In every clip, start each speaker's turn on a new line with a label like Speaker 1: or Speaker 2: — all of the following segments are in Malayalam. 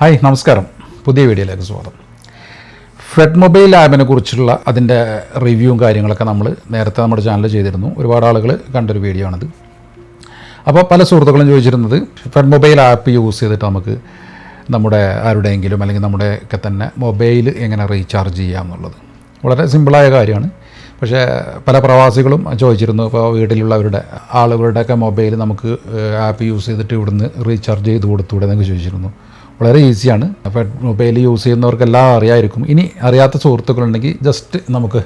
Speaker 1: ഹായ് നമസ്കാരം, പുതിയ വീഡിയോയിലേക്ക് സ്വാഗതം. ഫെഡ്മൊബൈൽ ആപ്പിനെ കുറിച്ചുള്ള അതിൻ്റെ റിവ്യൂവും കാര്യങ്ങളൊക്കെ നമ്മൾ നേരത്തെ നമ്മുടെ ചാനലിൽ ചെയ്തിരുന്നു. ഒരുപാട് ആളുകൾ കണ്ടൊരു വീഡിയോ ആണിത്. അപ്പോൾ പല സുഹൃത്തുക്കളും ചോദിച്ചിരുന്നത് ഫെഡ്മൊബൈൽ ആപ്പ് യൂസ് ചെയ്തിട്ട് നമുക്ക് നമ്മുടെ ആരുടെയെങ്കിലും അല്ലെങ്കിൽ നമ്മുടെയൊക്കെ തന്നെ മൊബൈൽ എങ്ങനെ റീചാർജ് ചെയ്യാം എന്നുള്ളത്. വളരെ സിമ്പിളായ കാര്യമാണ്. പക്ഷേ പല പ്രവാസികളും ചോദിച്ചിരുന്നു, ഇപ്പോൾ വീട്ടിലുള്ളവരുടെ ആളുകളുടെയൊക്കെ മൊബൈൽ നമുക്ക് ആപ്പ് യൂസ് ചെയ്തിട്ട് ഇവിടുന്ന് റീചാർജ് ചെയ്ത് കൊടുത്തുകൂടെ എന്നൊക്കെ ചോദിച്ചിരുന്നു. വളരെ ഈസിയാണ്. ഫെഡ്മൊബൈൽ യൂസ് ചെയ്യുന്നവർക്കെല്ലാം അറിയാമായിരിക്കും. ഇനി അറിയാത്ത സുഹൃത്തുക്കളുണ്ടെങ്കിൽ ജസ്റ്റ് നമുക്ക്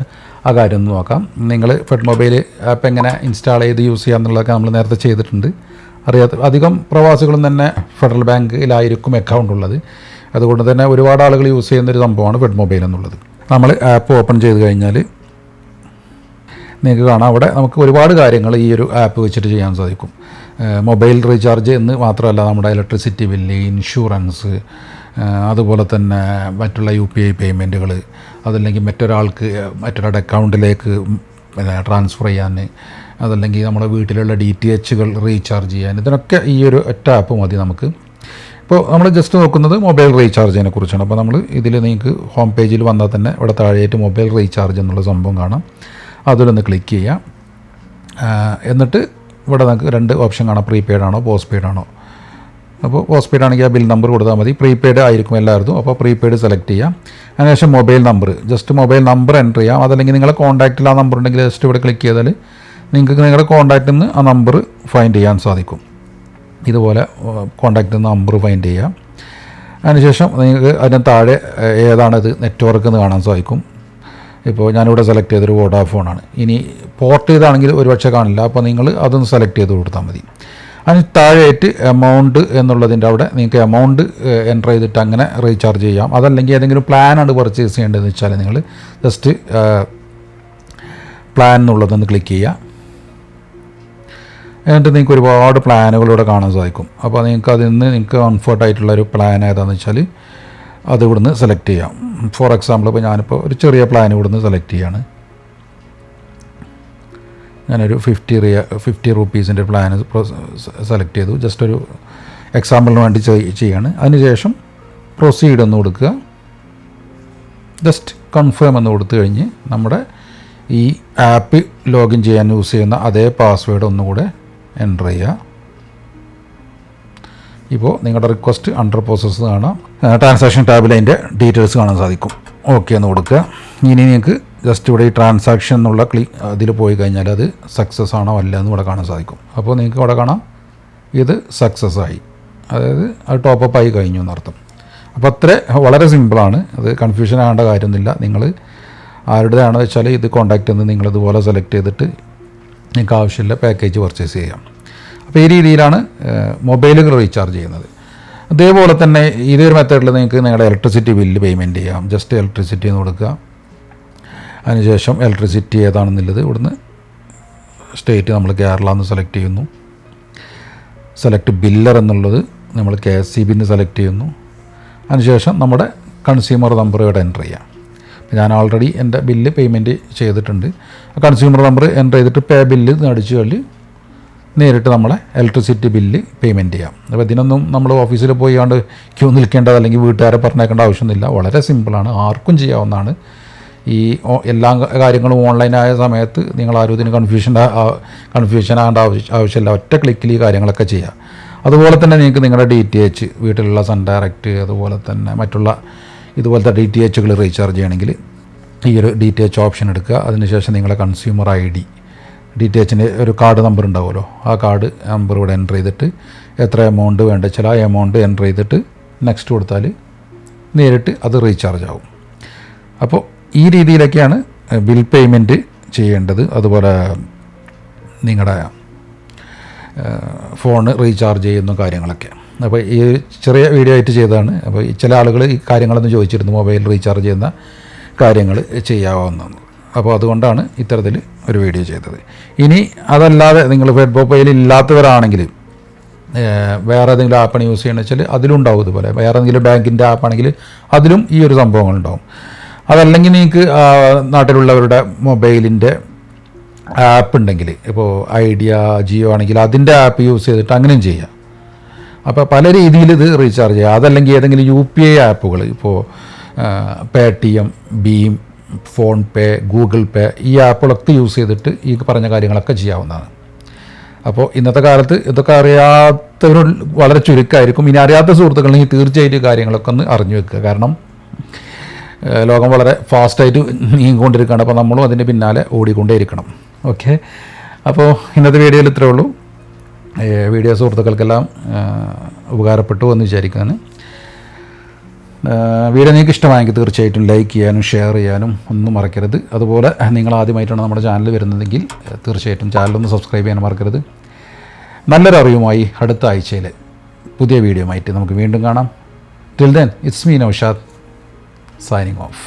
Speaker 1: ആ കാര്യം ഒന്ന് നോക്കാം. നിങ്ങൾ ഫെഡ്മൊബൈൽ ആപ്പ് എങ്ങനെ ഇൻസ്റ്റാൾ ചെയ്ത് യൂസ് ചെയ്യുക എന്നുള്ളതൊക്കെ നമ്മൾ നേരത്തെ ചെയ്തിട്ടുണ്ട്. അധികം പ്രവാസികളും തന്നെ ഫെഡറൽ ബാങ്കിലായിരിക്കും അക്കൗണ്ട് ഉള്ളത്. അതുകൊണ്ട് തന്നെ ഒരുപാട് ആളുകൾ യൂസ് ചെയ്യുന്നൊരു സംഭവമാണ് ഫെഡ്മൊബൈൽ എന്നുള്ളത്. നമ്മൾ ആപ്പ് ഓപ്പൺ ചെയ്ത് കഴിഞ്ഞാൽ നിങ്ങൾക്ക് കാണാം, അവിടെ നമുക്ക് ഒരുപാട് കാര്യങ്ങൾ ഈ ഒരു ആപ്പ് വെച്ചിട്ട് ചെയ്യാൻ സാധിക്കും. മൊബൈൽ റീചാർജ് എന്ന് മാത്രമല്ല, നമ്മുടെ ഇലക്ട്രിസിറ്റി ബില്ല്, ഇൻഷുറൻസ്, അതുപോലെ തന്നെ മറ്റുള്ള UPI പേയ്മെൻറ്റുകൾ, അതല്ലെങ്കിൽ മറ്റൊരാളുടെ അക്കൗണ്ടിലേക്ക് ട്രാൻസ്ഫർ ചെയ്യാൻ, അതല്ലെങ്കിൽ നമ്മുടെ വീട്ടിലുള്ള DTHകൾ റീചാർജ് ചെയ്യാൻ, ഇതിനൊക്കെ ഈ ഒരു ഒറ്റ ആപ്പ് മതി നമുക്ക്. ഇപ്പോൾ നമ്മൾ ജസ്റ്റ് നോക്കുന്നത് മൊബൈൽ റീചാർജിനെ കുറിച്ചാണ്. അപ്പോൾ നമ്മൾ ഇതിൽ നിങ്ങൾക്ക് ഹോം പേജിൽ വന്നാൽ തന്നെ ഇവിടെ താഴെയായിട്ട് മൊബൈൽ റീചാർജ് എന്നുള്ള സംഭവം കാണാം. അതിലൊന്ന് ക്ലിക്ക് ചെയ്യാം. എന്നിട്ട് ഇവിടെ നമുക്ക് രണ്ട് ഓപ്ഷൻ കാണാം, പ്രീപെയ്ഡ് ആണോ പോസ്റ്റ് പെയ്ഡ് ആണോ. അപ്പോൾ പോസ്റ്റ് പെയ്ഡ് ആണെങ്കിൽ ആ ബിൽ നമ്പർ കൊടുത്താൽ മതി. പ്രീപെയ്ഡ് ആയിരിക്കും എല്ലാവർക്കും. അപ്പോൾ പ്രീപെയ്ഡ് സെലക്ട് ചെയ്യാം. അതിനുശേഷം mobile number, just mobile number enter ചെയ്യാം. അതല്ലെങ്കിൽ നിങ്ങളെ കോൺടാക്റ്റിൽ ആ നമ്പർ ഉണ്ടെങ്കിൽ ജസ്റ്റ് ഇവിടെ ക്ലിക്ക് ചെയ്താൽ നിങ്ങൾക്ക് നിങ്ങളുടെ കോൺടാക്റ്റിൽ നിന്ന് ആ നമ്പർ ഫൈൻഡ് ചെയ്യാൻ സാധിക്കും. ഇതുപോലെ കോൺടാക്റ്റിൽ നിന്ന് നമ്പർ ഫൈൻഡ് ചെയ്യാം. അതിനുശേഷം നിങ്ങൾക്ക് അതിന് താഴെ ഏതാണത് നെറ്റ്വർക്ക് എന്ന് കാണാൻ സാധിക്കും. ഇപ്പോൾ ഞാനിവിടെ സെലക്ട് ചെയ്തൊരു വോഡാഫോണാണ്. ഇനി പോർട്ട് ചെയ്താണെങ്കിൽ ഒരുപക്ഷെ കാണില്ല. അപ്പോൾ നിങ്ങൾ അതൊന്ന് സെലക്ട് ചെയ്ത് കൊടുത്താൽ മതി. അതിന് താഴെയായിട്ട് എമൗണ്ട് എന്നുള്ളതിൻ്റെ അവിടെ നിങ്ങൾക്ക് എമൗണ്ട് എൻ്റർ ചെയ്തിട്ട് അങ്ങനെ റീചാർജ് ചെയ്യാം. അതല്ലെങ്കിൽ ഏതെങ്കിലും പ്ലാനാണ് പർച്ചേസ് ചെയ്യേണ്ടതെന്ന് വെച്ചാൽ നിങ്ങൾ ജസ്റ്റ് പ്ലാൻ എന്നുള്ളതൊന്ന് ക്ലിക്ക് ചെയ്യുക. എന്നിട്ട് നിങ്ങൾക്ക് ഒരുപാട് പ്ലാനുകളിവിടെ കാണാൻ സാധിക്കും. അപ്പോൾ നിങ്ങൾക്ക് അതിൽ നിന്ന് നിങ്ങൾക്ക് കംഫർട്ടായിട്ടുള്ളൊരു പ്ലാൻ ഏതാണെന്ന് വെച്ചാൽ അത് ഇവിടുന്ന് സെലക്ട് ചെയ്യാം. ഫോർ എക്സാമ്പിൾ ഇപ്പോൾ ഞാനിപ്പോൾ ഒരു ചെറിയ പ്ലാൻ ഇവിടുന്ന് സെലക്ട് ചെയ്യാണ്. ഞാനൊരു 50 റുപ്പീസിൻ്റെ പ്ലാൻ സെലക്ട് ചെയ്തു. ജസ്റ്റ് ഒരു എക്സാമ്പിളിന് വേണ്ടി ചെയ്യാണ്. അതിനുശേഷം പ്രൊസീഡ് എന്ന് കൊടുക്കുക. ജസ്റ്റ് കൺഫേം എന്ന് കൊടുത്തു കഴിഞ്ഞ് നമ്മുടെ ഈ ആപ്പ് ലോഗിൻ ചെയ്യാൻ യൂസ് ചെയ്യുന്ന അതേ പാസ്വേഡ് ഒന്നുകൂടെ എൻ്റർ ചെയ്യുക. ഇപ്പോൾ നിങ്ങളുടെ റിക്വസ്റ്റ് അണ്ടർ പ്രോസസ്സ് കാണാം. ട്രാൻസാക്ഷൻ ടാബിൽ അതിൻ്റെ ഡീറ്റെയിൽസ് കാണാൻ സാധിക്കും. ഓക്കെ എന്ന് കൊടുക്കുക. ഇനി നിങ്ങൾക്ക് ജസ്റ്റ് ഇവിടെ ഈ ട്രാൻസാക്ഷൻ എന്നുള്ള അതിൽ പോയി കഴിഞ്ഞാൽ അത് സക്സസ് ആണോ അല്ല എന്ന് ഇവിടെ കാണാൻ സാധിക്കും. അപ്പോൾ നിങ്ങൾക്ക് ഇവിടെ കാണാം ഇത് സക്സസ് ആയി, അതായത് അത് ടോപ്പപ്പ് ആയി കഴിഞ്ഞു എന്നർത്ഥം. അപ്പോൾ വളരെ സിമ്പിളാണ്. അത് കൺഫ്യൂഷൻ ആകേണ്ട കാര്യമൊന്നുമില്ല. നിങ്ങൾ ആരുടേതാണെന്ന് വെച്ചാൽ ഇത് കോൺടാക്റ്റ് നിന്ന് നിങ്ങളിതുപോലെ സെലക്ട് ചെയ്തിട്ട് നിങ്ങൾക്ക് ആവശ്യമില്ല പാക്കേജ് പർച്ചേസ് ചെയ്യാം. അപ്പോൾ ഈ രീതിയിലാണ് മൊബൈലുകൾ റീചാർജ് ചെയ്യുന്നത്. അതേപോലെ തന്നെ ഇതൊരു മെത്തേഡിൽ നിങ്ങൾക്ക് നിങ്ങളുടെ ഇലക്ട്രിസിറ്റി ബില്ല് പേയ്മെൻറ്റ് ചെയ്യാം. ജസ്റ്റ് ഇലക്ട്രിസിറ്റി എന്ന് കൊടുക്കുക. അതിനുശേഷം ഇലക്ട്രിസിറ്റി ഏതാണെന്നുള്ളത് ഇവിടുന്ന് സ്റ്റേറ്റ് നമ്മൾ കേരള എന്ന് സെലക്ട് ചെയ്യുന്നു. സെലക്ട് ബില്ലർ എന്നുള്ളത് നമ്മൾ KSCB എന്ന് സെലക്ട് ചെയ്യുന്നു. അതിനുശേഷം നമ്മുടെ കൺസ്യൂമർ നമ്പർ ഇവിടെ എൻ്റർ ചെയ്യാം. ഞാൻ ഓൾറെഡി എൻ്റെ ബില്ല് പേയ്മെൻറ്റ് ചെയ്തിട്ടുണ്ട്. കൺസ്യൂമർ നമ്പർ എൻ്റർ ചെയ്തിട്ട് പേ ബില്ല് അടിച്ചു കഴിഞ്ഞ് നേരിട്ട് നമ്മളെ ഇലക്ട്രിസിറ്റി ബില്ല് പേയ്മെൻറ്റ് ചെയ്യാം. അപ്പോൾ ഇതിനൊന്നും നമ്മൾ ഓഫീസിൽ പോയാണ്ട് ക്യൂ നിൽക്കേണ്ടത് അല്ലെങ്കിൽ വീട്ടുകാരെ പറഞ്ഞേക്കേണ്ട ആവശ്യമൊന്നുമില്ല. വളരെ സിമ്പിളാണ്, ആർക്കും ചെയ്യാവുന്നതാണ്. ഈ എല്ലാ കാര്യങ്ങളും ഓൺലൈനായ സമയത്ത് നിങ്ങളാരും ഇതിന് കൺഫ്യൂഷൻ ആകേണ്ട ആവശ്യമില്ല. ഒറ്റ ക്ലിക്കിൽ ഈ കാര്യങ്ങളൊക്കെ ചെയ്യാം. അതുപോലെ തന്നെ നിങ്ങൾക്ക് നിങ്ങളുടെ DTH വീട്ടിലുള്ള സൺ ഡയറക്റ്റ്, അതുപോലെ തന്നെ മറ്റുള്ള ഇതുപോലത്തെ DTHകൾ റീചാർജ് ചെയ്യണമെങ്കിൽ ഈ ഒരു DTH ഓപ്ഷൻ എടുക്കുക. അതിനുശേഷം നിങ്ങളുടെ കൺസ്യൂമർ ID DTHൻ്റെ ഒരു കാർഡ് നമ്പർ ഉണ്ടാവുമല്ലോ, ആ കാർഡ് നമ്പർ ഇവിടെ എൻ്റർ ചെയ്തിട്ട് എത്ര എമൗണ്ട് വേണ്ട വെച്ചാൽ ആ എമൗണ്ട് എൻ്റർ ചെയ്തിട്ട് നെക്സ്റ്റ് കൊടുത്താൽ നേരിട്ട് അത് റീചാർജ് ആവും. അപ്പോൾ ഈ രീതിയിലൊക്കെയാണ് ബിൽ പേയ്മെൻറ്റ് ചെയ്യേണ്ടത്. അതുപോലെ നിങ്ങളുടെ ഫോൺ റീചാർജ് ചെയ്യുന്ന കാര്യങ്ങളൊക്കെ. അപ്പോൾ ഈ ചെറിയ വീഡിയോ ആയിട്ട് ചെയ്തതാണ്. അപ്പോൾ ചില ആളുകൾ ഈ കാര്യങ്ങളൊന്നും ചോദിച്ചിരുന്നു, മൊബൈൽ റീചാർജ് ചെയ്യുന്ന കാര്യങ്ങൾ ചെയ്യാവുന്നതാണ്. അപ്പോൾ അതുകൊണ്ടാണ് ഇത്തരത്തിൽ ഒരു വീഡിയോ ചെയ്തത്. ഇനി അതല്ലാതെ നിങ്ങൾ ഫെഡ്മൊബൈൽ ഇല്ലാത്തവരാണെങ്കിൽ വേറെ ഏതെങ്കിലും ആപ്പാണ് യൂസ് ചെയ്യണമെന്ന് വെച്ചാൽ അതിലുണ്ടാവും. ഇതുപോലെ വേറെ ഏതെങ്കിലും ബാങ്കിൻ്റെ ആപ്പാണെങ്കിൽ അതിലും ഈ ഒരു സംഭവങ്ങളുണ്ടാവും. അതല്ലെങ്കിൽ നിങ്ങൾക്ക് നാട്ടിലുള്ളവരുടെ മൊബൈലിൻ്റെ ആപ്പ് ഉണ്ടെങ്കിൽ, ഇപ്പോൾ ഐഡിയ, ജിയോ ആണെങ്കിൽ അതിൻ്റെ ആപ്പ് യൂസ് ചെയ്തിട്ട് അങ്ങനെയും ചെയ്യാം. അപ്പോൾ പല രീതിയിൽ ഇത് റീചാർജ് ചെയ്യുക. അതല്ലെങ്കിൽ ഏതെങ്കിലും UPI ആപ്പുകൾ, ഇപ്പോൾ പേടിഎം, ഭീം, ഫോൺ പേ, ഗൂഗിൾ പേ, ഈ ആപ്പുകളൊക്കെ യൂസ് ചെയ്തിട്ട് ഈ പറഞ്ഞ കാര്യങ്ങളൊക്കെ ചെയ്യാവുന്നതാണ്. അപ്പോൾ ഇന്നത്തെ കാലത്ത് ഇതൊക്കെ അറിയാത്തവർ വളരെ ചുരുക്കമായിരിക്കും. ഇനി അറിയാത്ത സുഹൃത്തുക്കളുണ്ടെങ്കിൽ തീർച്ചയായിട്ടും കാര്യങ്ങളൊക്കെ ഒന്ന് അറിഞ്ഞു വെക്കുക. കാരണം ലോകം വളരെ ഫാസ്റ്റായിട്ട് നീങ്ങിക്കൊണ്ടിരിക്കുകയാണ്. അപ്പോൾ നമ്മളും അതിൻ്റെ പിന്നാലെ ഓടിക്കൊണ്ടേയിരിക്കണം. ഓക്കെ, അപ്പോൾ ഇന്നത്തെ വീഡിയോയിൽ ഇത്രയേ ഉള്ളൂ. വീഡിയോ സുഹൃത്തുക്കൾക്കെല്ലാം ഉപകാരപ്പെട്ടു എന്ന് വിചാരിക്കുകയാണ്. വീഡിയോ നിങ്ങൾക്ക് ഇഷ്ടമായെങ്കിൽ തീർച്ചയായിട്ടും ലൈക്ക് ചെയ്യാനും ഷെയർ ചെയ്യാനും ഒന്നും മറക്കരുത്. അതുപോലെ നിങ്ങൾ ആദ്യമായിട്ടാണ് നമ്മുടെ ചാനൽ വരുന്നതെങ്കിൽ തീർച്ചയായിട്ടും ചാനലൊന്ന് സബ്സ്ക്രൈബ് ചെയ്യാൻ മറക്കരുത്. നല്ലൊരു അറിവുമായി അടുത്ത ആഴ്ചയിൽ പുതിയ വീഡിയോ ആയിട്ട് നമുക്ക് വീണ്ടും കാണാം. Till then, it's me Naushad, signing off.